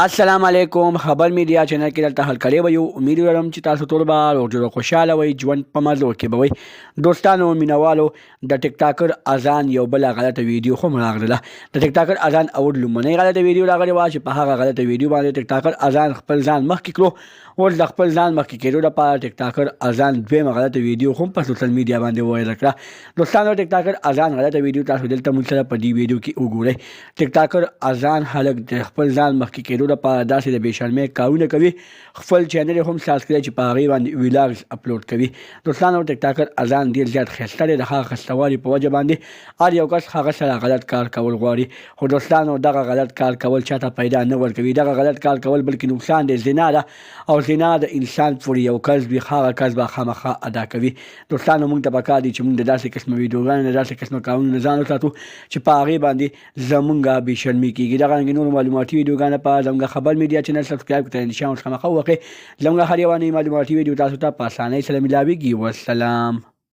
السلام علیکم. خبر میډیا چینل کې دلته حل کړی وي. امید لرم چې تاسو ټول به روغ خوشاله وئ، ژوند په مزو کې به وئ. دوستانو مینوالو، د ټیک ټاکر اذان یو بل غلطه ویډیو هم راغله. د ټیک ټاکر اذان اول لومړنۍ غلطه ویډیو راغلی و چې په هغه غلطه ویډیو باندې ټیک ټاکر اذان خپل ځان مخکې کړو. اوس د خپل ځان مخکې کېدو لپاره ټیک ټاکر اذان دویمه غلطه ویډیو هم په سوشل میډیا باندې وایرل کړه. دوستانو ټیک ټاکر اذان غلطه ویډیو تاسو دلته موږ سره په دې ویډیو کې وګورئ. ټیک ټاکر اذان هلک د خپل ځان مخکې کېدو لپاره داسې د بېشرمۍ کارونه کوي. خپل چینل هم سابسکرایب چې په هغې باندې ویلاګز اپلوډ کوي. دوستانو ټیک ټاکر اذان ډېر زیات ښایسته دی. د هغه ښایسته والي په وجه باندې هر یو کس هغه سره غلط کار کول غواړي، خو دوستانو دغه غلط کار کول چاته پیدا نه ورکوي. دغه غلط کار کول بلکې نقصان دی، زنا ده، او زنا د انسان پورې یو کس وي، هغه کس به خامخا ادا کوي. دوستانو موږ ته پکار دي چې موږ د داسې قسمه ویډیوګانو د داسې قسمه کارونو نه ځان وساتو چې په هغې باندې زمونږ بېشرمي کېږي. دغه رنګې نورو معلوماتي ویډیوګانو لپاره زموږ خبر میډیا چینل سبسکرایب کړئ. انشاءالله خامخا وکړئ. زموږ هر یوه نوې معلوماتي ویډیو تاسو ته په اسانۍ سره میلاویږي. والسلام.